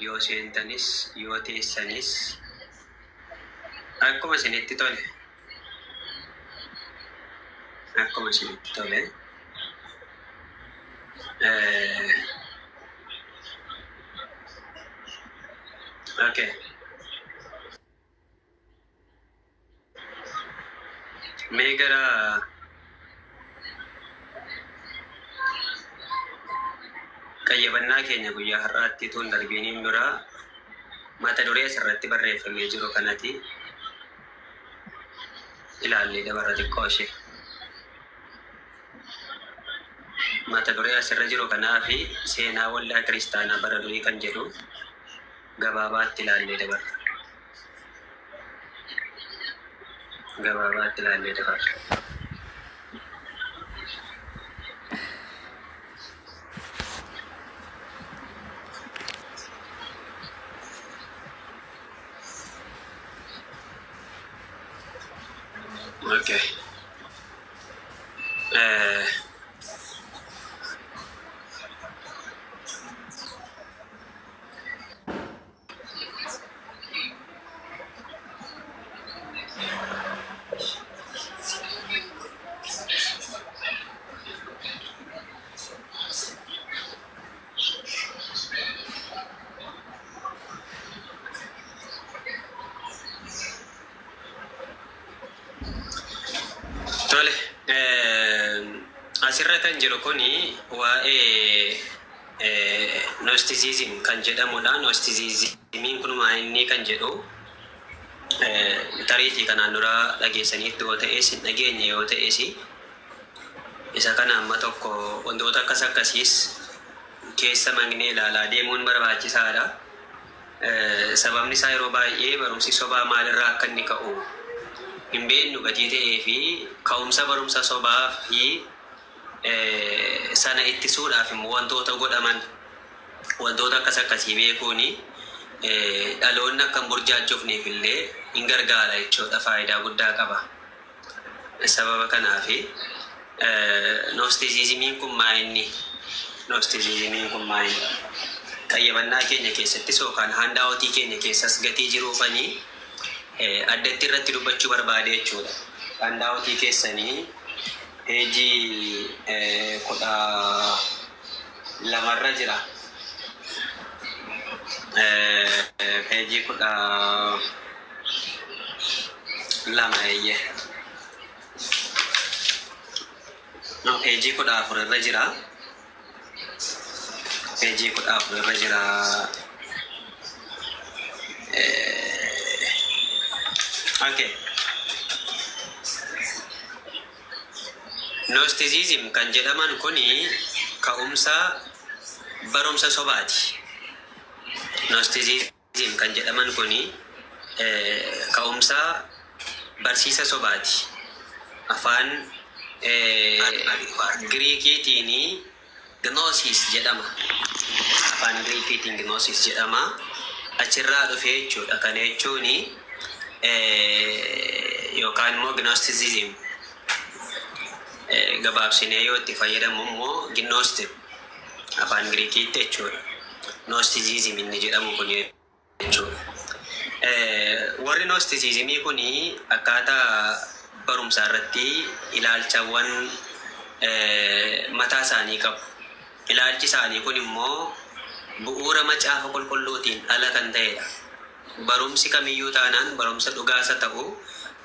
yoo seentanis yoo teessanis akkuma isinitti tole. Akkuma isinitti tole. Okay. Mee gara qayyabannaa keenya guyyaa har'aatti tun darbiiniin dura mata duree asirratti barreeffamee jiru kanatti ilaallee dabarra xiqqoo ishee. Mata duree asirra jiru kanaa fi seenaa waldaa kiristaanaa bara durii kan jedhu gabaabaatti ilaallee dabarra. Gabaabaatti ilaallee dabarra. Okay. Tole, asirra kan jiru kuni waa'ee Gnosticism kan jedhamudha. Gnosticismiin kun inni kan jedhu tariitii kanaan dura dhageessaniitti yoo ta'es hin dhageenye yoo ta'es isa kana amma tokko wantoota akkasiis keessa magnee ilaalaa deemuun barbaachisaadha. Sababni isaa yeroo baay'ee barumsi sobaa maalirraa akka inni ka'u hin beeknu gatii ta'ee fi ka'umsa barumsa sobaa fi sana ittisuudhaaf immoo wantoota godhaman wantoota akkasii beekuuni dhaloonni akka hin burjaajofneef illee hin gargaara jechuudha. Faayidaa guddaa qaba. Sababa kanaafi Gnosticismiin kun maa'inni qayyabannaa keenya keessattis yookaan handaawwatii keenya keessas gatii jiruufanii addatti irratti dubbachuu barbaade jechuudha. Handaawwatii keessanii peejii 12 jira. Peejii 12 eeyyee. No, peejii 14 irra jira. Peejii 14 irra jira. Okay. Gnosticism kan jedhaman kuni ka'umsa barumsa sobaati. Gnosticism kan jedhaman kuni ka'umsa barsiisa sobaati. Afaan Giriikiitiin gnosis jedhama. Afaan Giriikiitiin gnosis jedhama. Achirraa dhufee jechuudha. Kana jechuuni yookaan immoo Gnosticism gabaabsinee yoo itti fayyadamu immoo Gnostic afaan Giriikiitti jechuudha. Gnosticism inni jedhamu kun jechuudha. Warri Gnosticismii kun akkaataa barumsaa irratti ilaalchawwan mataa isaanii qabu. Ilaalchi isaanii kun immoo bu'uura macaafa qulqulluutiin ala kan ta'edha. Barumsi kamiyyuu taanaan barumsa dhugaasa ta'u,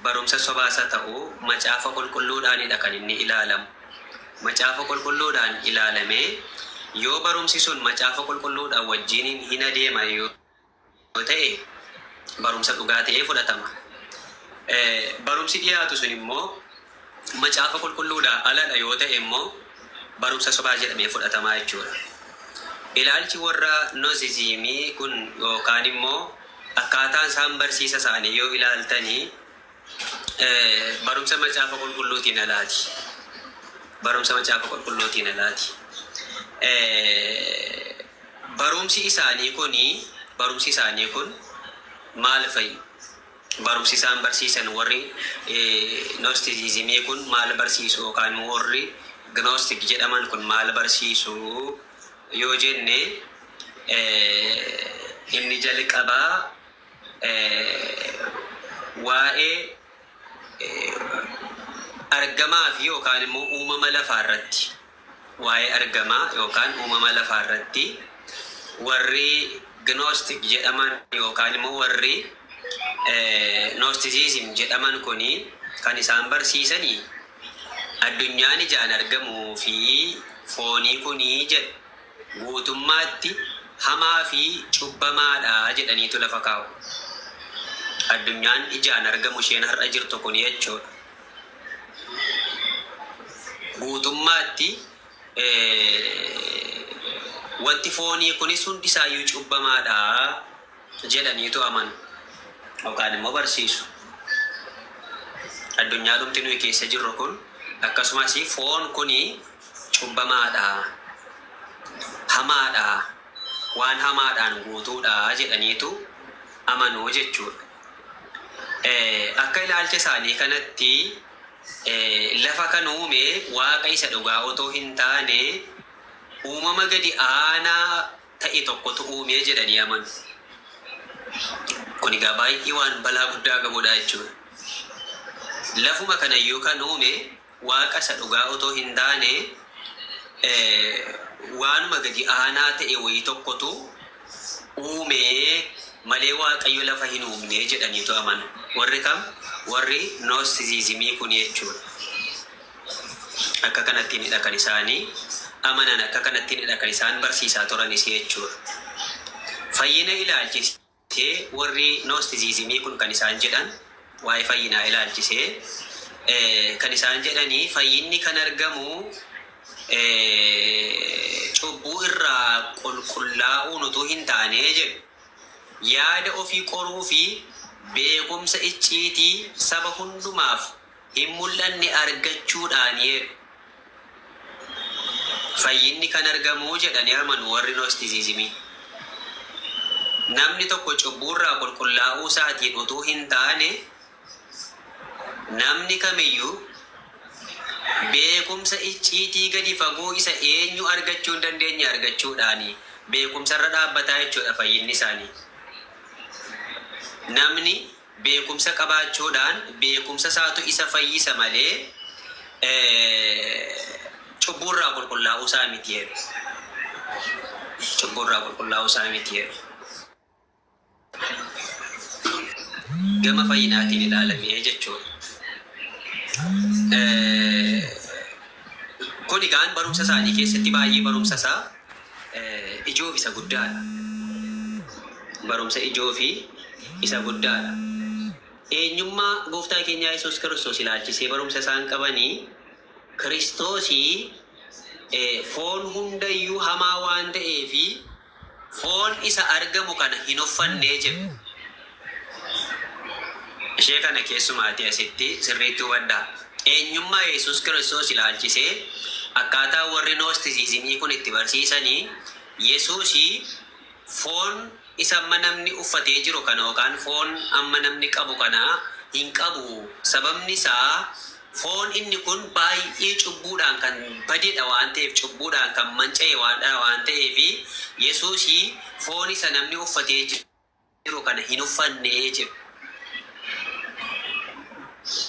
barumsa sobaasa ta'u macaafa qulqulluudhaanidha kan inni ilaalamu. Macaafa qulqulluudhaan ilaalamee yoo barumsi sun macaafa qulqulluudhaan wajjin hin adeema yoo ta'e barumsa dhugaa ta'ee fudhatama. Barumsi dhiyaatu sun immoo macaafa qulqulluudhaan aladha yoo ta'e immoo barumsa sobaa jedhamee fudhatamaa jechuudha. Ilaalchi warra Gnosticismii kun yookaan immoo akkaataan isaan barsiisa isaanii yoo ilaaltanii barumsa macaafa qulqulluutiin alaati. Barumsa macaafa qulqulluutiin alaati. Barumsi isaanii kun maal fa'i? Barumsi isaan barsiisan warri Gnosticismii kun maal barsiisu yookaan warri Gnostic jedhaman kun maal barsiisu yoo jenne inni jalqabaa waa'ee argamaa fi yookaan immoo uumama lafaa irratti waa'ee argamaa yookaan uumama lafaa irratti warri gnostic jedhaman yookaan immoo warri gnosticism jedhaman kuni kan isaan barsiisanii addunyaan ijaan argamuu fi foonii kunii jedhu guutummaatti hamaa fi cubbamaadha jedhaniitu lafa kaa'u. Addunyaan ijaan argamu isheen har'a jirtu kun jechuudha. Guutummaatti wanti foonii kunis hundi isaayyuu cubbamaadha jedhaniitu amanu yookaan immoo barsiisu. Addunyaa dhumti nuyi keessa jirru kun akkasumas foon kuni cubbamaadha, hamaadha, waan hamaadhaan guutuudha jedhaniitu amanuu jechuudha. Akka ilaalcha isaanii kanatti lafa kan uume waaqa isa dhugaa otoo hin taane uumama gadi aanaa ta'e tokkotu uume jedhanii amanu. Kun egaa baay'ee waan balaa guddaa qabudha jechuudha. Lafuma kanayyuu kan uume waaqa isa dhugaa otoo hin taane waanuma gadi aanaa ta'e wayii tokkotu uume malee waaqayyo lafa hin uumne jedhaniitu amanu. Warri kam? Warri gnosticismii kun jechuudha. Akka kanattiinidha kan isaanii amanan, akka kanattiinidha kan isaan barsiisaa turanis jechuudha. Fayyina ilaalchisee warri gnosticismii kun kan isaan jedhan waa'ee fayyinaa ilaalchisee kan isaan jedhanii fayyinni kan argamu cubbuu irraa qulqullaa'uun utuu hin taane jedhu. Yaada ofii qoruu fi beekumsa icciitii saba hundumaaf hin mul'anne argachuudhaani fayyinni kan argamu jedhanii amanu warri gnosticismii. Namni tokko cubbuurraa qulqullaa'uu isaatiin utuu hin taane namni kamiyyuu beekumsa icciitii gadi fagoo isa eenyu argachuu hin dandeenye argachuudhaani beekumsarra dhaabbataa jechuudha fayyinni isaanii. Namni beekumsa qabaachuudhaan beekumsa isaatu isa fayyisa malee cubbuurraa qulqullaa'uu isaa miti jedhu. Cubbuurraa qulqullaa'uu isaa miti jedhu. Gama fayyinaatiin ilaalamee jechuudha. Kun egaan barumsa isaanii keessatti baay'ee barumsa isaa ijoo fi isa guddaadha. Barumsa ijoo fi isa guddaadha. Eenyummaa gooftaa keenya Yesuus Kiristoos ilaalchisee barumsa isaan qabanii Kiristoosii foon hundayyuu hamaa waan ta'eefi foon isa argamu kana hin uffannee jedhu. Ishee kana keessumaatti asitti sirriitti hubadhaa. Eenyummaa Yesuus Kiristoos ilaalchisee akkaataa warri gnosticismii kun itti barsiisanii Yesuusii foon isa amma namni uffatee jiru kana yookaan foon amma namni qabu kana hin qabu. Sababni isaa foon inni kun baay'ee cubbuudhaan kan badeedha waan ta'eef, cubbuudhaan kan manca'e waan ta'eef Yesuusii foon isa namni uffatee jiru kana hin uffannee jedhu.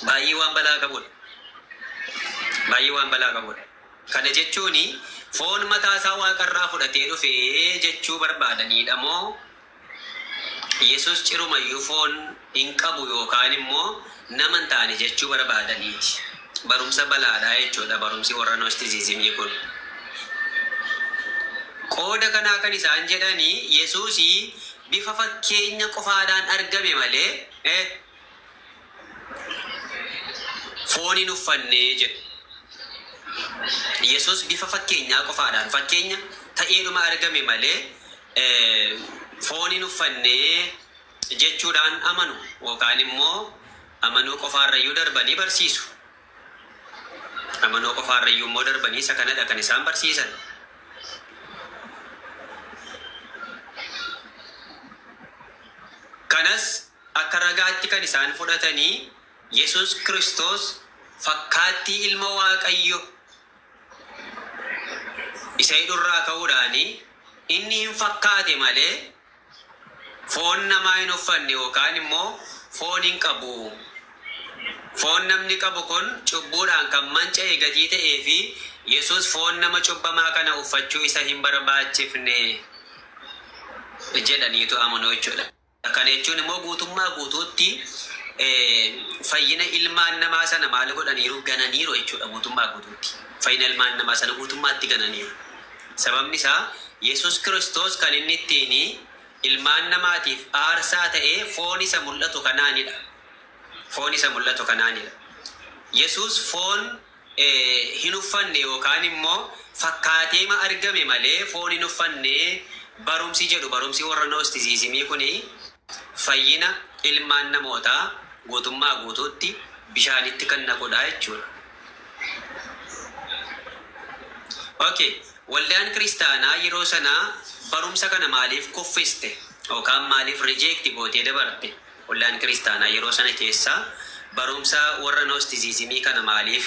Baay'ee waan balaa qabudha. Baay'ee waan balaa qabudha. Kana jechuun foon mataa isaa waaqarraa fudhatee dhufee jechuu barbaadanidha moo Yesuus cirumayyuu foon hin qabu yookaan immoo nama hin taane jechuu barbaadaniiti. Barumsa balaadhaa jechuudha barumsi warra gnosticismii kun. Qooda kanaa kan isaan jedhanii Yesuusii bifa fakkeenya qofaadhaan argame malee foon hin uffannee jedhu. Yesuus bifa fakkeenyaa qofaadhaan fakkeenya ta'eedhuma argame malee foon hin uffannee jechuudhaan amanu yookaan immoo amanuu qofaarrayyuu darbanii barsiisu. Amanuu qofaarrayyuu immoo darbanii isa kanadha kan isaan barsiisan. Kanas akka ragaatti kan isaan fudhatanii Yesuus Kiristoos fakkaattii ilma Waaqayyo isa hidhurraa ka'uudhaani inni hin fakkaate malee Foon namaa hin uffanne yookaan immoo foon hin qabu. Foon namni qabu kun cubbuudhaan kan manca'e gatii ta'ee fi Yesuus foon nama cubbamaa kana uffachuu isa hin barbaachifne jedhaniitu amanu jechuudha. Kana jechuun immoo guutummaa guutuutti fayyina ilmaan namaa sana maal godhaniiru gananiiru jechuudha. Guutummaa guutuutti fayyina ilmaan namaa sana guutummaatti gananiiru. Sababni isaa Yesuus Kiristoos kan inni ittiin ilmaan namaatiif aarsaa ta'ee foon isa mul'atu kanaanidha. Foon isa mul'atu kanaanidha. Yesuus foon hin uffanne yookaan immoo fakkaatee ma argame malee foon hin uffanne barumsi jedhu barumsi warra noostisiizimii kuni fayyina ilmaan namootaa guutummaa guutuutti bishaanitti kan naqudha jechuudha. Okay, waldaan kiristaanaa yeroo sanaa barumsa kana maaliif kuffiste yookaan maaliif rijeekti gootee dabarte? Waldaan kiristaanaa yeroo sana keessa barumsa warra noostisiizimii kana maaliif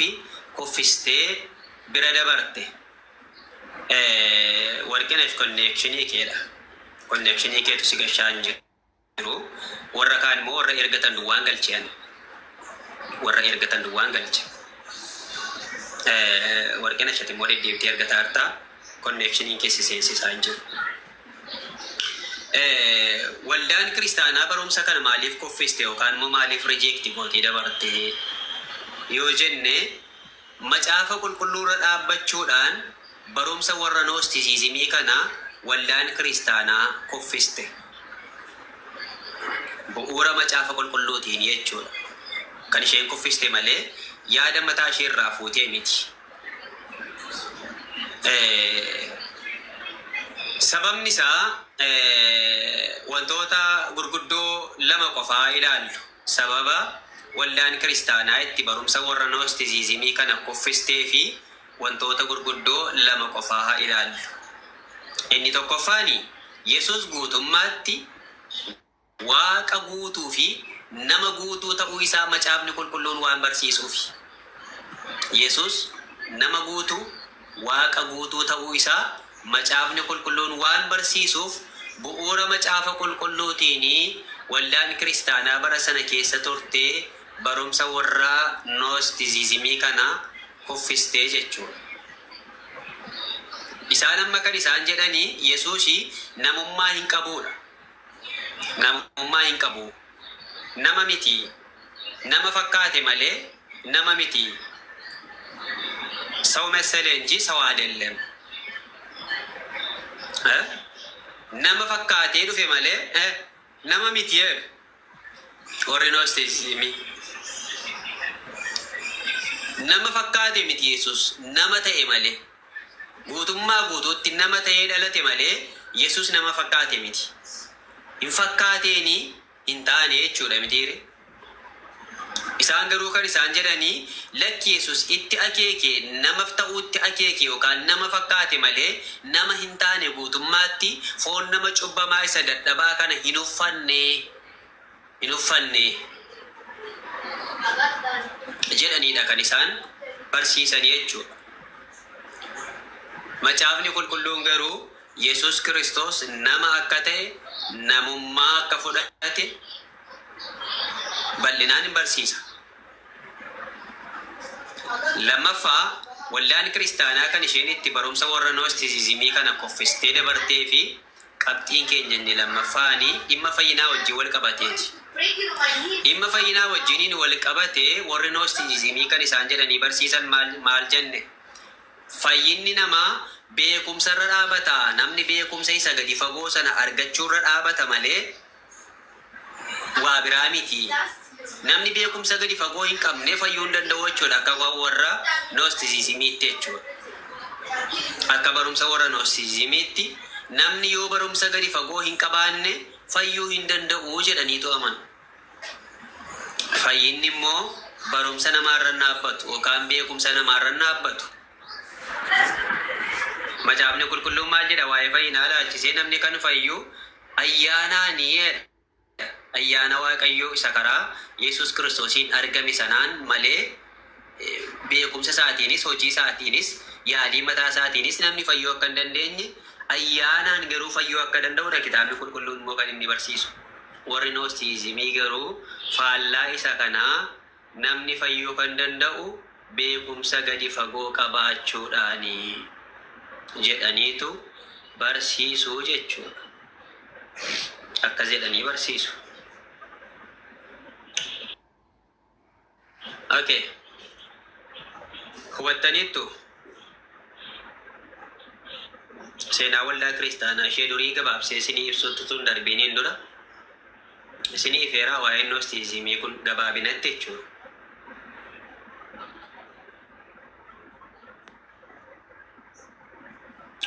kuffistee bira dabarte? Warqinaaf konneekshinii keedha. Konneekshinii keetu si gashaan jiru. Warra kaan immoo warra ergatan duwwaan galchean. Warra ergatan duwwaan galche. Warqina ishati immoo deddeebitee ergataa hartaa konneekshiniin keessi seensisaa hin jiru. Waldaan kiristaanaa barumsa kana maaliif kuffiste yookaan immoo maaliif rijeekti gootee dabarte yoo jenne macaafa qulqulluurra dhaabbachuudhaan barumsa warra noostisiizimii kana waldaan kiristaanaa kuffiste. Bu'uura macaafa qulqulluutiin jechuudha. Kan isheen kuffiste malee yaada mataa ishee irraa fuutee miti. Sababni isaa wantoota gurguddoo lama qofaa ilaallu. Sababa waldaan kiristaanaa itti barumsa warra noostisiizimii kana kuffistee fi wantoota gurguddoo lama qofaa haa ilaallu. Inni tokkoffaani Yesuus guutummaatti Waaqa guutuu fi nama guutuu ta'uu isaa macaafni qulqulluun waan barsiisuufi. Yesuus nama guutuu Waaqa guutuu ta'uu isaa macaafni qulqulluun waan barsiisuuf bu'uura macaafa qulqulluutiin waldaan kiristaanaa bara sana keessa turtee barumsa warra noostisiizimii kana kuffistee jechuudha. Isaan amma kan isaan jedhanii Yesuusi namummaa hin qabuudha. Namummaa hin qabu. Nama miti. Nama fakkaate malee nama miti. ሰው መሰለ እንጂ ሰው አይደለም። nama fakkaatee dhufe malee nama miti warri noostisiizimii. Nama fakkaate miti Yesuus nama ta'e malee guutummaa guutuutti nama ta'ee dhalate malee Yesuus nama fakkaate miti. Hin fakkaateeni hin taane jechuudha mitiire. Isaan garuu kan isaan jedhanii lakki Yesuus itti akeeke namaaf ta'uutti akeeke yookaan nama fakkaate malee nama hin taane guutummaatti foon nama cubbamaa isa dadhabaa kana hin uffanne jedhaniidha kan isaan barsiisanii jechuudha. Macaafni qulqulluun garuu Yesuus Kiristoos nama akka ta'e namummaa akka fudhate bal'inaan hin barsiisa. Lammaffaa waldaan kiristaanaa kan isheen itti barumsa warra noostisiizimii kana kuffistee dabartee fi qabxiin keenya inni lammaffaanii dhimma fayyinaa wajjin wal qabateeti. Dhimma fayyinaa wajjiniin wal qabatee warri noostisiizimii kan isaan jedhanii barsiisan maal jenne? Fayyinni namaa beekumsarra dhaabata. Namni beekumsa isa gadi fagoo sana argachuurra dhaabata malee waa biraa miti. Namni beekumsa gadi fagoo hin qabne fayyuu hin danda'u jechuudha. Akka warra noostisiizimiitti jechuudha. Akka barumsa warra noostisiizimiitti namni yoo barumsa gadi fagoo hin qabaanne fayyuu hin danda'u jedhaniitu amanu. Fayyinni immoo barumsa namaarra dhaabbatu yookaan beekumsa namaarra dhaabbatu. Macaafni qulqulluun maal jedha waa'ee fayyinaa laalchisee namni kan fayyu ayyaanaani jedha. Ayyaana Waaqayyoo isa karaa Yesuus Kiristoosiin argame sanaan malee beekumsa isaatiinis hojii isaatiinis yaadii mataa isaatiinis namni fayyuu akka hin dandeenye ayyaanaan garuu fayyuu akka danda'udha kitaabni qulqulluun immoo kan inni barsiisu. Warri Noostizimii garuu faallaa isa kanaa namni fayyuu kan danda'u beekumsa gadi fagoo qabaachuudhaani jedhaniitu barsiisuu jechuudha. Akkas jedhanii barsiisu. Okay. Hubattaniittu seenaa waldaa kiristaanaa ishee durii gabaabsee isinii ibsutti tun darbiniin dura isinii ifeeraa waa'ee Noostizimii kun gabaabinatti jechuudha.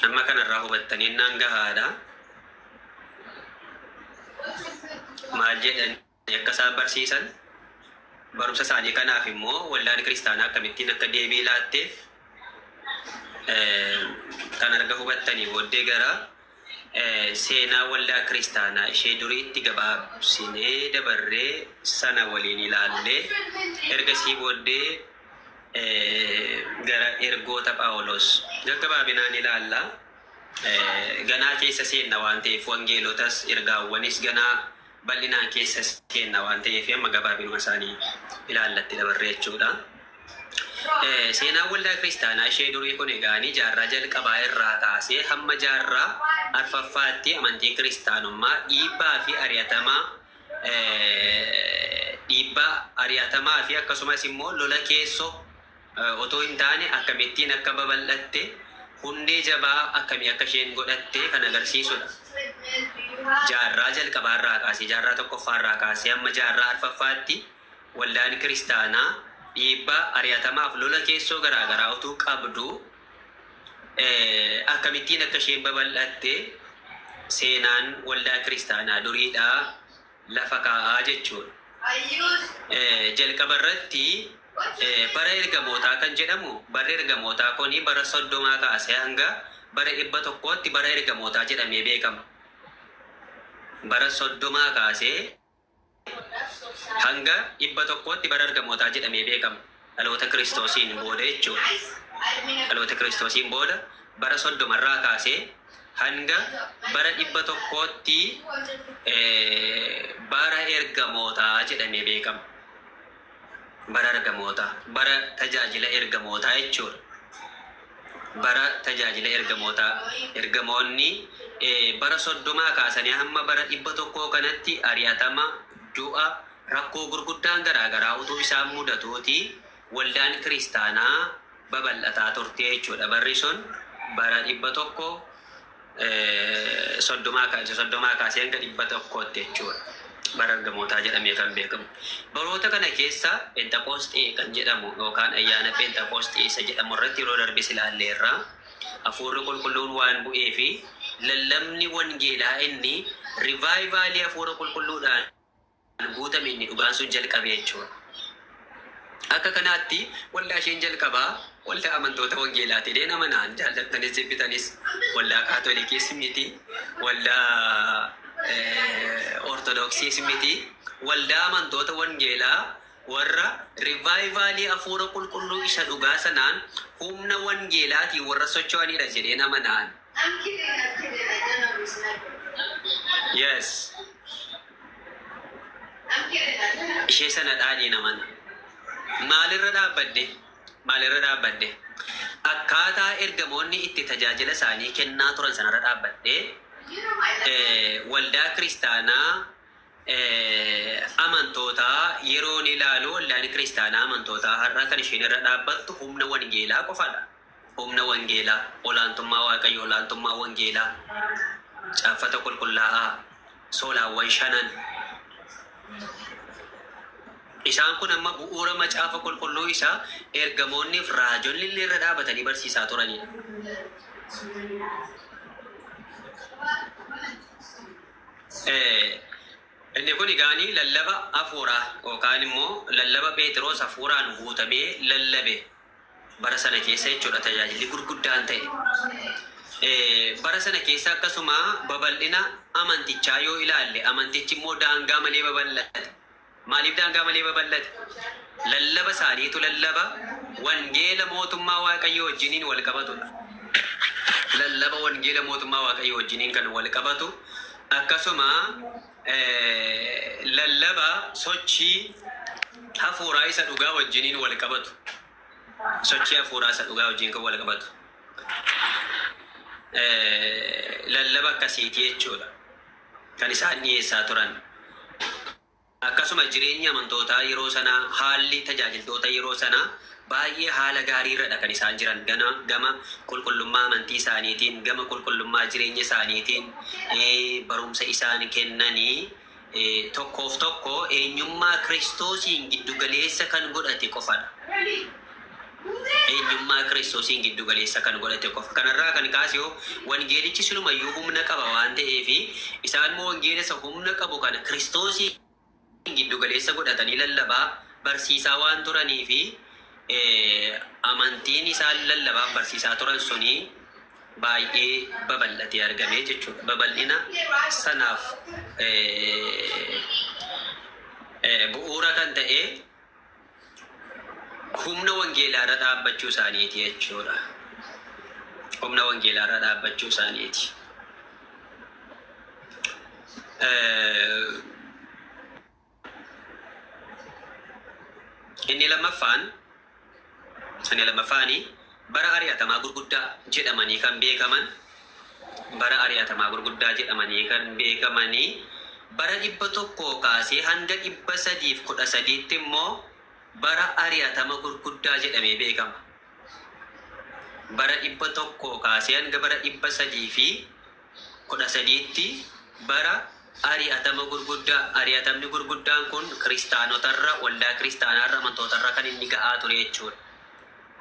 Amma kanarraa hubattanii naan gahaadha. Maal jedhanii akka isaan barsiisan barumsa isaanii kanaaf immoo waldaan kiristaanaa akkamittiin akka deebii laatteef kan arga hubattanii booddee gara seenaa waldaa kiristaanaa ishee duriitti gabaabsinee dabarree sana waliin ilaallee ergasii booddee gara ergoota Phaawulos gaggabaabinaan ilaalla. Ganaa keessa seenna waan ta'eef wangeelotas ergaawwanis ganaa bal'inaan keessa seenna waan ta'eef amma gabaabinuma isaanii ilaallatti dabarree jechuudha. Seenaan waldaa kiristaanaa ishee durii kun egaanii jaarraa jalqabaa irraa kaasee hamma jaarraa arfaffaatti amantii kiristaanummaa dhiibbaa ari'atamaa fi akkasumas immoo lola keessoo otoo hin taane akkamittiin akka babal'atte hundee jabaa akkamii akka isheen godhatte kan agarsiisudha. Jaarraa jalqabaarraa kaasee jaarraa tokkoffaarraa kaasee amma jaarraa arfaffaatti waldaan kiristaanaa dhiibbaa ari'atamaaf lola keessoo garaagaraa utuu qabdu akkamittiin akka isheen babal'atte seenaan waldaa kiristaanaa duriidhaa lafa kaa'aa jechuudha. Jalqaba irratti bara ergamootaa kan jedhamu bara ergamootaa kuni bara 30 kaasee hanga bara 100tti bara ergamootaa jedhamee beekama. Bara 30 kaasee hanga 100tti bara ergamootaa jedhamee beekama. Dhaloota Kiristoosiin booda jechuudha. Dhaloota Kiristoosiin booda bara 30 irraa kaasee hanga bara 100tti bara ergamootaa jedhamee beekama. Bara ergamootaa, bara tajaajila ergamootaa jechuudha. Bara tajaajila ergamootaa. Ergamoonni bara 30 kaasanii hamma bara 100 kanatti ari'atama, du'a, rakkoo gurguddaan garaagaraa utuu isaan mudatuuti waldaan kiristaanaa babal'ataa turte jechuudha. Barri sun bara 130 kaasee hanga 100tti jechuudha. Bara ergamootaa jedhamee kan beekamu. Baroota kana keessa Phenxaqoosxee kan jedhamu yookaan ayyaana Phenxaqoosxee isa jedhamu irratti yeroo darbe ilaalleerra hafuurri qulqulluun waan bu'ee fi lallabni wangeelaa inni rivaayivaalii hafuura qulqulluudhaan guutame inni dhugaan sun jalqabe jechuudha. Akka kanaatti waldaa isheen jalqabaa waldaa amantoota wangeelaati. Deen amanaan jaallattanis jibbitanis waldaa kaatolikiis miti, waldaa ortodoksiis miti, waldaa amantoota wangeelaa warra rivaayivaalii hafuura qulqulluu isa dhugaa sanaan humna wangeelaatiin warra socho'anidha jedheen amanaan. Yes. Ishee sana dhaadhiin amana. Maalirra dhaabbadde? Akkaataa ergamoonni itti tajaajila isaanii kennaa turan sanarra dhaabbadde waldaa kiristaanaa amantootaa yeroon ilaalu waldaan kiristaanaa amantootaa har'a kan isheen irra dhaabbattu humna wangeelaa qofadha. Humna wangeelaa, olaantummaa waaqayyoo, olaantummaa wangeelaa, caaffata qulqullaa'aa, soolaawwan 5. Isaan kun amma bu'uura macaafa qulqulluu isaa ergamoonniif raajonni illee irra dhaabatanii barsiisaa turanidha. Inni kun egaanii lallaba hafuuraa yookaan immoo lallaba Phexros hafuuraan guutamee lallabe bara sana keessa jechuudha. Tajaajilli gurguddaan ta'e. Bara sana keessa akkasuma babal'ina amantichaa yoo ilaalle amantichi immoo daangaa malee babal'ate. Maaliif daangaa malee babal'ate? Lallaba isaaniitu lallaba wangeela mootummaa waaqayyoo wajjiniin wal qabatudha. lallaba wangeela mootummaa waaqayyo wajjiniin kan wal qabatu akkasuma lallaba sochii hafuuraa isa dhugaa wajjiniin wal qabatu sochii hafuuraa isa dhugaa wajjiniin kan wal qabatu lallaba akkasiiti jechuudha kan isaan dhiyeessaa turan. Akkasuma jireenya amantootaa yeroo sana haalli tajaajiltoota yeroo sana baay'ee haala gaariirradha kan isaan jiran gama qulqullummaa amantii isaaniitiin gama qulqullummaa jireenya isaaniitiin barumsa isaan kennanii tokkoof tokko eenyummaa Kiristoosiin giddugaleessa kan godhate qofadha. Eenyummaa Kiristoosiin giddugaleessa kan godhate qofa. Kanarraa kan kaasee wangeelichi silumayyuu humna qaba waan ta'eef isaan immoo wangeela isa humna qabu kana Kiristoosiin giddugaleessa godhatanii lallabaa barsiisaa waan turanii fi amantiin isaan lallabaa barsiisaa turan suni baay'ee babal'atee argamee jechuudha. Babal'ina sanaaf bu'uura kan ta'e humna wangeelaarra dhaabbachuu isaaniiti jechuudha. Humna wangeelaarra dhaabbachuu isaaniiti. Inni lammaffaani bara ari'atamaa gurguddaa jedhamanii kan beekaman bara 100 kaasee hanga 313 immoo bara ari'atama gurguddaa jedhamee beekama. Bara 100 kaasee hanga bara 313tti bara ari'atama gurguddaa. Ari'atamni gurguddaan kun kiristaanotarra waldaa kiristaanaarra amantootarra kan inni ga'aa ture jechuudha.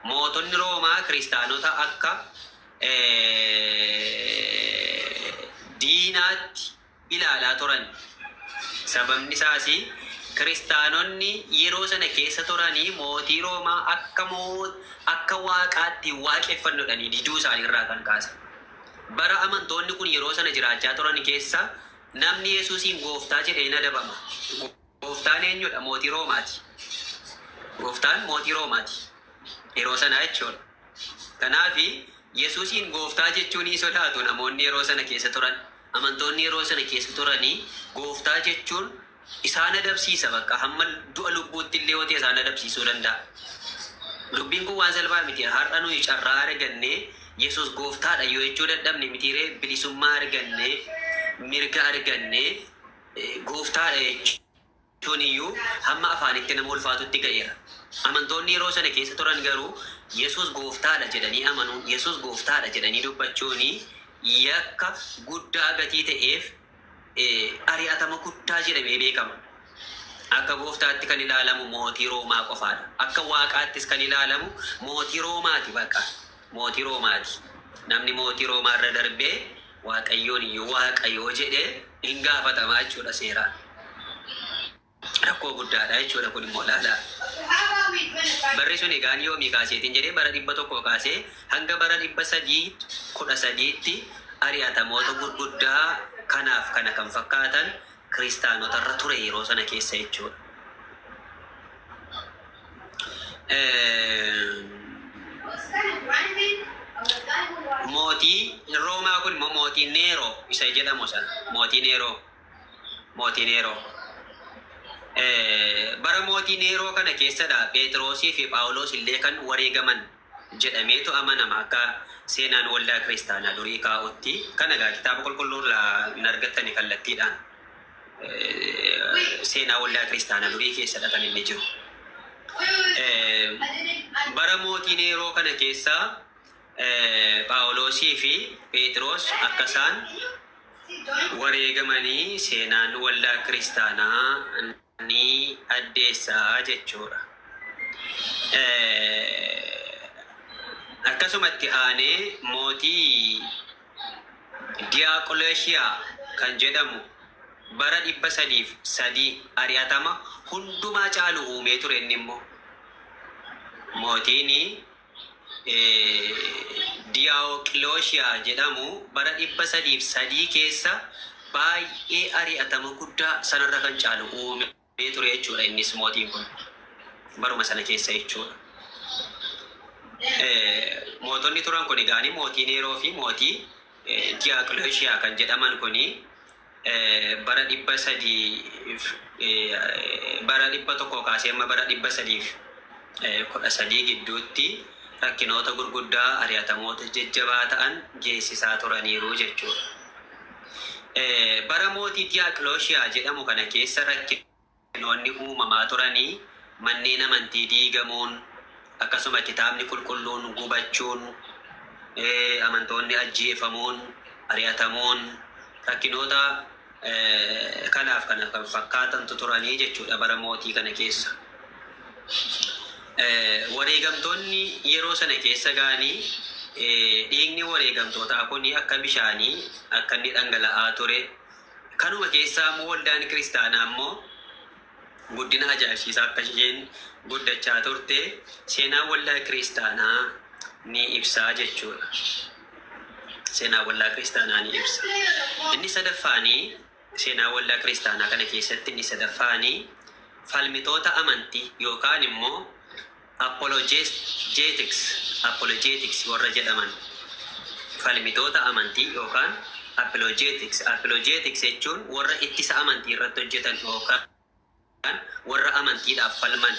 Mootonni Roomaa kiristaanota akka diinaatti ilaalaa turan. Sababni isaas kiristaanonni yeroo sana keessa turanii mootii Roomaa akka waaqaatti waaqeffannoodhanii diduu isaaniirraa kan kaasan. Bara amantoonni kun yeroo sana jiraachaa turan keessa namni Yesuusiin gooftaa jedhee nadabama. Gooftaan eenyudha? Mootii Roomaati. Gooftaan mootii Roomaati. Yeroo sana jechuudha. Kanaaf Yesuusiin gooftaa jechuun ni sodaatu namoonni yeroo sana keessa turan. Amantoonni yeroo sana keessa turanii gooftaa jechuun isaan adabsiisa bakka hamma du'a lubbuutti illee yoo ta'e isaan adabsiisuu danda'a. Dubbiin kun waan salphaa miti. Har'a nuyi carraa argannee Yesuus gooftaadha yoo jechuu dadhabne mitiiree bilisummaa argannee mirga argannee gooftaadha jechuun iyyuu hamma afaanitti nama ulfaatutti ga'eera. Amantoonni yeroo sana keessa turan garuu Yesuus gooftaadha jedhanii amanuun Yesuus gooftaadha jedhanii dubbachuun yakka guddaa gatii ta'eef ari'atama guddaa jedhamee beekama. Akka gooftaatti kan ilaalamu mootii Roomaa qofaadha. Akka waaqaattis kan ilaalamu mootii Roomaati bakka. Mootii Roomaati. Namni mootii Roomaarra darbee waaqayyoon iyyuu waaqayyoo jedhee hin gaafatamaa jechuudha seeraan. Rakkoo guddaadha jechuudha kun immoo laalaa. Barri sun egaan yoomii kaaseetiin jedhee bara 100 kaasee hanga bara 313tti ari'atamoota gurguddaa kanaaf kana kan fakkaatan kiristaanotarra ture yeroo sana keessa jechuudha. Mootii Roomaa kun immoo mootii Neeroo isa jedhamu sana. Mootii Neeroo. Bara mootii Neeroo kana keessadha Phexrosii fi Phaawulos illee kan wareegaman jedhameetu amanama akka seenaan waldaa kiristaanaa durii kaa'utti. Kana egaa kitaaba qulqulluurraa hin argattani kallattiidhaan seenaa waldaa kiristaanaa durii keessadha kan inni jiru. Bara mootii Neeroo kana keessa Phaawulosii fi Phexros akka isaan wareegamanii seenaan waldaa kiristaanaa ni addeessaa jechuudha. Akkasumatti aanee mootii Diiyooqileshiyaa kan jedhamu bara 303 ari'atama hundumaa caalu uumee ture inni immoo. Mootiin Diiyooqileshiyaa jedhamu bara 303 keessa baay'ee ari'atama guddaa sanarra kan caalu uumee ture jechuudha innis mootiin kun baruma sana keessa jechuudha. mootonni turan kun egaanii mootii Neeroo fi mootii Diiyaaqilooshiyaa kan jedhaman kuni bara 100 kaasee amma bara 313 gidduutti rakkinoota gurguddaa ari'atamoota jajjabaa ta'an geessisaa turaniiru jechuudha. Bara mootii Diiyaaqilooshiyaa jedhamu kana keessa rakkinoonni uumamaa turanii manneen amantii diigamuun akkasuma kitaabni qulqulluun gubachuun amantoonni ajjeefamuun ari'atamuun rakkinoota kanaaf kan fakkaatantu turanii jechuudha bara mootii kana keessa. Wareegamtoonni yeroo sana keessa ga'anii dhiigni wareegamtootaa kun akka bishaanii akka inni dhangala'aa ture. Kanuma keessaa immoo waldaan kiristaanaa immoo guddina ajaa'ibsiisaa akka isheen guddachaa turte seenaa waldaa kiristaanaa ni ibsaa jechuudha. Seenaa waldaa kiristaanaa ni ibsa. Inni sadaffaanii seenaa waldaa kiristaanaa kana keessatti inni sadaffaanii falmitoota amantii yookaan immoo apologetics warra jedhaman falmitoota amantii yookaan apologetics jechuun warra ittisa amantii irratti hojjetan yookaan warra amantiidhaaf falman.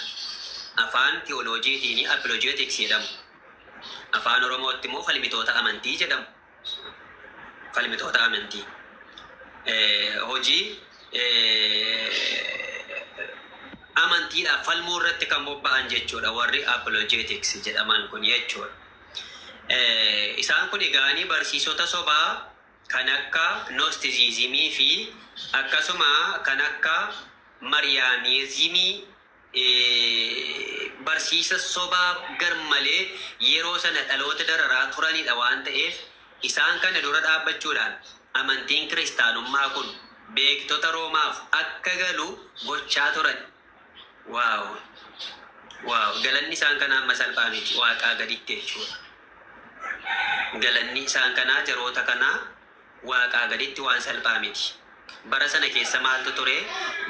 Afaan teoloojiitiin apologetics jedhamu. Afaan Oromootti immoo falmitoota amantii jedhamu. Falmitoota amantii. Hojii amantiidhaaf falmuu irratti kan bobba'an jechuudha warri apologetics jedhaman kun jechuudha. Isaan kun egaanii barsiisota sobaa kan akka Gnosticismii fi akkasuma kan akka Mariyaanizimii barsiisa sobaa garmalee yeroo sana dhaloota dararaa turanidha waan ta'eef isaan kana dura dhaabbachuudhaan amantiin kiristaanummaa kun beektota Roomaaf akka galu gochaa turan. Waaw galanni isaan kanaa amma salphaa miti waaqaa gaditti jechuudha. Galanni isaan kanaa jaroota kanaa waaqaa gaditti waan salphaa miti. Bara sana keessa maaltu ture?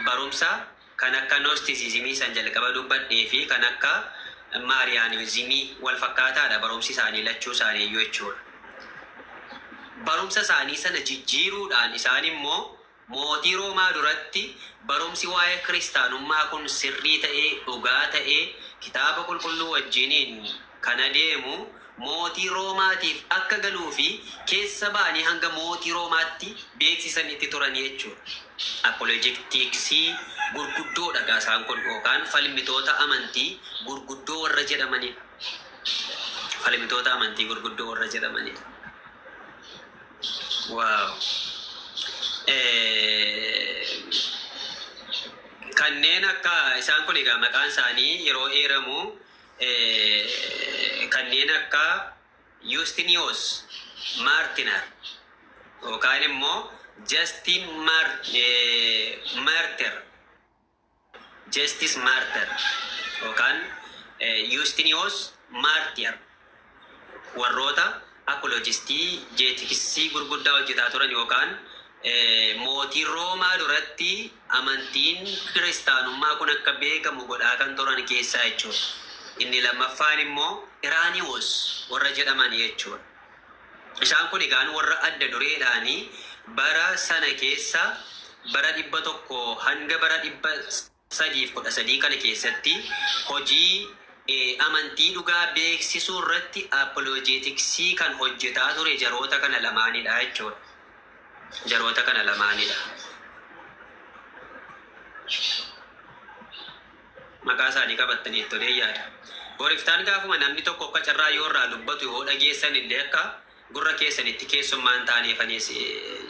Barumsa kan akka Gnosticismii san jalqaba dubbadhee fi kan akka Mariyaanizimii wal fakkaataadha barumsi isaanii lachuu isaanii iyyuu jechuudha. Barumsa isaanii sana jijjiiruudhaan isaan immoo mootii Roomaa duratti barumsi waa'ee kiristaanummaa kun sirrii ta'ee dhugaa ta'ee kitaaba qulqulluu wajjiniin kan adeemu mootii Roomaatiif akka galuu fi keessa ba'anii hanga mootii Roomaatti beeksisanitti turan jechuudha. Apologeticsii gurguddoodha gaasaan kun yookaan falmitoota amantii gurguddoo warra jedhamanidha. Falmitoota amantii gurguddoo warra jedhamanidha. Waaw. Kanneen akka isaan kun egaa maqaan isaanii yeroo eeramu kanneen akka Justinius Martyr yookaan immoo Justice Martyr yookaan Justinius Martyr warroota apologeticsii gurguddaa hojjetaa turan yookaan mootii Roomaa duratti amantiin kiristaanummaa kun akka beekamu godhaa kan turan keessaa jechuudha. Inni lammaffaan immoo Iraaniyoos warra jedhaman jechuudha. Isaan kun egaan warra adda dureedhaanii bara sana keessa bara 100 hanga bara 313 kana keessatti hojii amantii dhugaa beeksisuu irratti apologeticsii kan hojjetaa ture jaroota kana lamaanidha jechuudha. Jaroota kana lamaanidha. Maqaa isaanii qabattanii tolee yaada. Boriftaan gaafuma namni tokko akka carraa yoo irraa dubbatu yoo dhageessan illee akka gurra keessanitti keessummaan taaneefaniis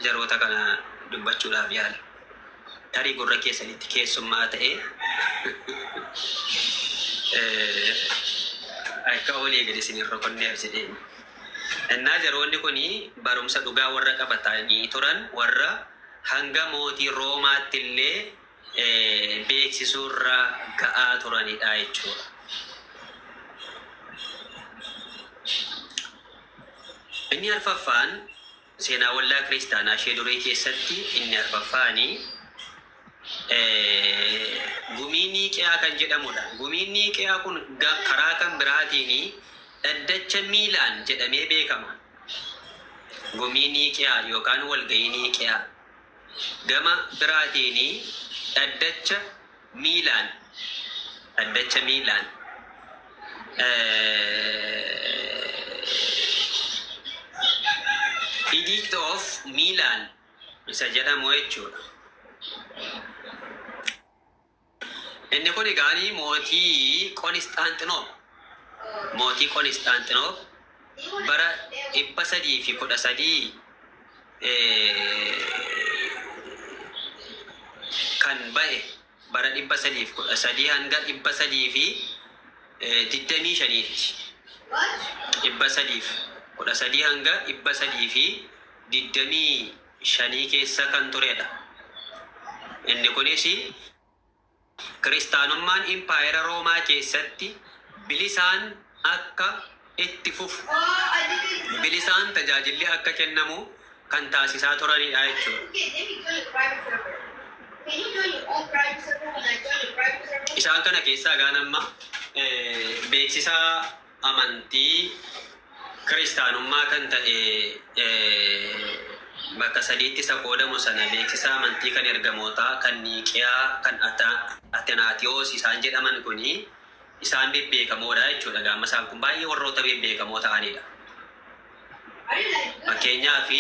jaroota kana dubbachuudhaaf yaala. Tarii gurra keessanitti keessummaa ta'ee akka olii gadi isin irra konneef jedheen. Innaa jaroonni kuni barumsa dhugaa warra qabatanii turan warra hanga mootii Roomaatti illee beeksisuurra ga'aa turanidha jechuudha. Inni arfaffaan seenaa waldaa kiristaanaa ishee durii keessatti inni arfaffaanii gumii Niiqiyaa kan jedhamudha. Gumiin Niiqiyaa kun karaa kan biraatiin dhaddacha miilaan jedhamee beekama. Gumii Niiqiyaa yookaan walgahii Niiqiyaa. Gama biraatiin dhaddacha miilaan. Dhaddacha miilaan. Edict of Milan isa jedhamu jechuudha. Inni kun egaanii mootii Qonistaantinoop. Mootii Qonistaantinoop bara 313 kan ba'e bara 313 hanga 325 313 hanga 325 keessa kan turedha. Inni kunis kiristaanummaan impaayera Roomaa keessatti bilisaan akka itti fufu, bilisaan tajaajilli akka kennamu kan taasisaa turanidha jechuudha. Isaan kana keessaa gaanamma beeksisa amantii kiristaanummaa kan ta'e bakka sadiitti isa qoodamu sana beeksisa amantii kan ergamootaa, kan Niiqiyaa, kan Ateenaatiyoos isaan jedhaman kuni isaan bebbeekamoodha jechuudha. Gaamma isaan kun baay'ee warroota bebbeekamoo ta'anidha. Fakkeenyaaf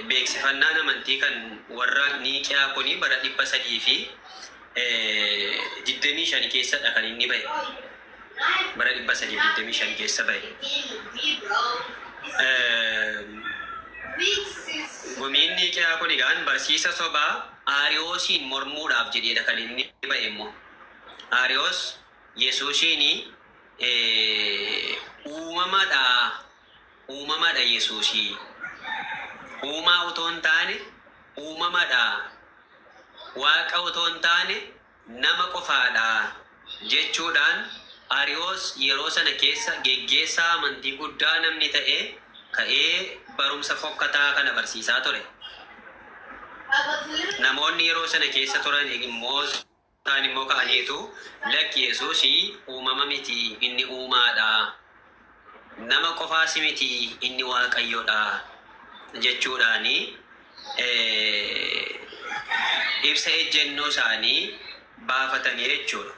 beeksifannaan amantii kan warra Niiqiyaa kuni bara 325 keessadha kan inni ba'e. Bara 325 keessa ba'e. Gumiin Niiqiyaa kun egaan barsiisa sobaa Aariyoosiin mormuudhaaf jedheedha kan inni ba'e immoo. Aariyoos Yesuusiin uumamadha Yesuusii. Uumaa otoo hin taane uumamadha. Waaqa otoo hin taane nama qofaadha jechuudhaan Aariyoos yeroo sana keessa geggeessaa amantii guddaa namni ta'e ka'ee barumsa fokkataa kana barsiisaa ture. Namoonni yeroo sana keessa turan immoo ka'aniitu lakki Yesuusii uumama miti, inni uumaadha. Nama qofaas miti, inni Waaqayyoodha jechuudhaani ibsa ejjennoo isaanii baafatanii jechuudha.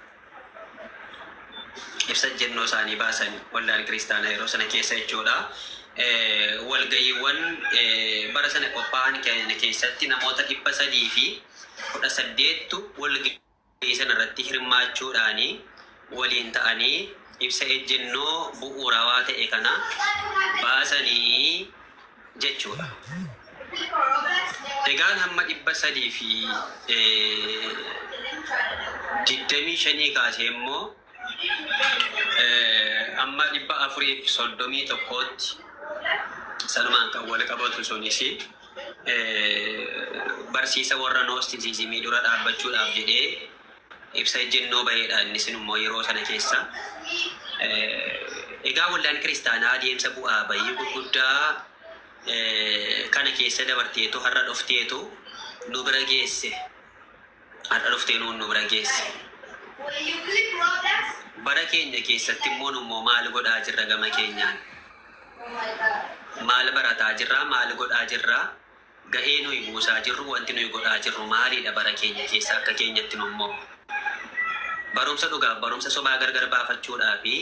Ibsa ejjennoo isaanii baasan waldaan kiristaanaa yeroo sana keessa jechuudha. Walgayiiwwan bara sana qophaa'an keessatti namoota 318 walgayii sana irratti hirmaachuudhaani waliin ta'anii ibsa ejjennoo bu'uurawaa ta'e kana baasanii jechuudha. Egaan hamma 325 kaasee immoo amma 431tti sanumaan kan wal qabatu sunis barsiisa warra noostisizimii dura dhaabbachuudhaaf jedhee ibsa ejjennoo baheedha innis immoo yeroo sana keessa. Egaa waldaan kiristaanaa adeemsa bu'aa bayii gurguddaa kana keessa dabarteetu har'a dhufteetu nu bira geesse. Har'a dhuftee nu bira geesse. Bara keenya keessatti immoo maal godhaa jirra gama keenyaan? Maal barataa jirra? Maal godhaa jirra? Ga'ee nuyi buusaa jirru, wanti nuyi godhaa jirru maalidha bara keenya keessa akka keenyatti immoo? Barumsa dhugaa, barumsa sobaa gargar baafachuudhaa fi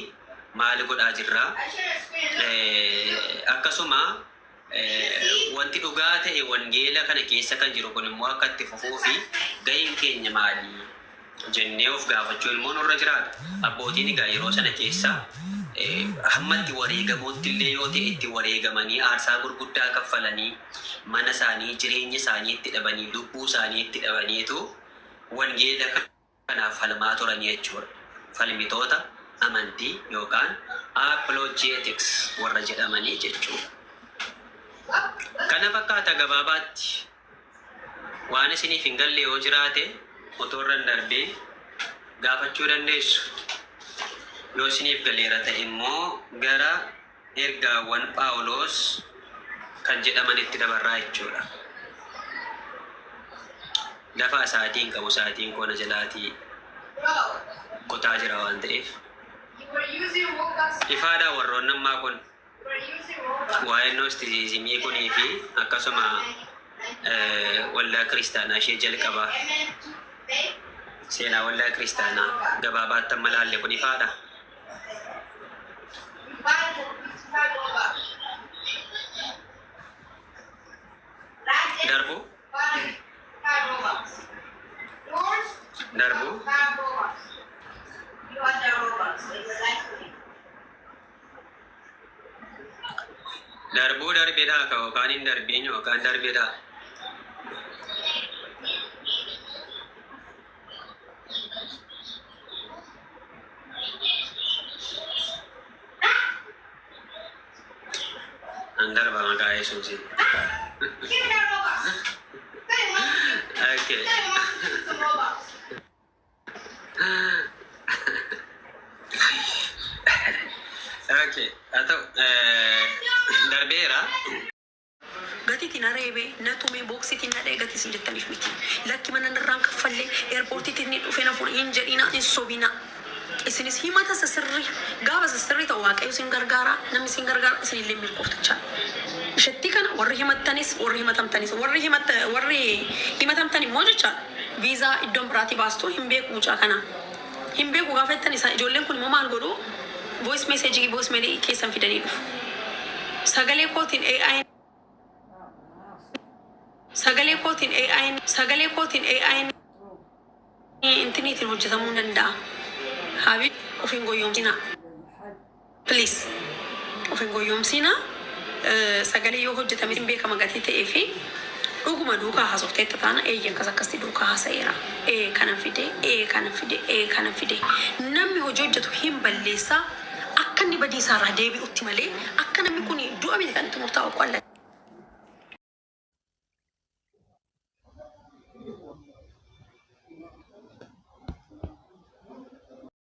maal godhaa jirra? Akkasuma wanti dhugaa ta'e wangeela kana keessa kan jiru kun immoo akka itti fufuu fi ga'een keenya maali jennee of gaafachuu ilmoo nurra jiraata. Abbootiin egaa yeroo sana keessa hamma itti wareegamuutti illee yoo ta'e itti wareegamanii aarsaa gurguddaa kaffalanii mana isaanii, jireenya isaanii itti dhabanii, lubbuu isaanii itti dhabaniitu wangeela kanaaf falmaa turanii jechuudha. Falmitoota amantii yookaan apologetics warra jedhamanii jechuudha. Kana fakkaata gabaabaatti waan isiniif hin galle yoo jiraate otoo irra darbee gaafachuu dandeessu. Yoo isiniif galeera ta'e immoo gara ergaawwan Phaawulos kan jedhamanitti dabarraa jechuudha. Lafa isaatiin qabu isaatiin koona jalaatii kutaa jira waan ta'eef ifaadha warroon nammaa kun waa'ee noostizimii kunii fi akkasuma waldaa kiristaanaa ishee jalqabaa seenaa waldaa kiristaanaa gabaabaatti amma laalle kun ifaadha. Darbu darbeedha ka yookaan hin darbiin yookaan darbeedha. Andarba maqaa Yesuusi. Okay. Okay. Atau darbeera. Gati tina reebe natume boksi tina de gati sinjettaniif miti. Lakki mana narraan kaffalle airporti tinni dhufe na fudhiin jedhina in sobina. Isinis himata sasirri gaafa sasirri ta'u waaqayyo sin gargaara namni sin gargaara isinillee mirkoofticha. Ishatti kana warri himattanis warri himatamtani immoo jechaadha. Viizaa iddoon biraatti baastu hin beeku mucaa kana. Hin beeku gaafa jettan isaa ijoolleen kun immoo maal godhu voice message keessan fidanii dhufu. Sagalee kootiin AI intiniitiin hojjetamuu hin danda'a. Habib ofin goyoomsina. Please. Ofin goyoomsina. Sagalee yoo hojjetame hin beekama gatii ta'ee fi dhuguma duukaa haasofte taana eeyyan akkasti duukaa haasa'eera. Kanan fide. Namni hojii hojjetu hin balleessaa akka inni badiisaarraa deebi'utti malee akka namni kun du'a miti kan itti murtaa'u qolla.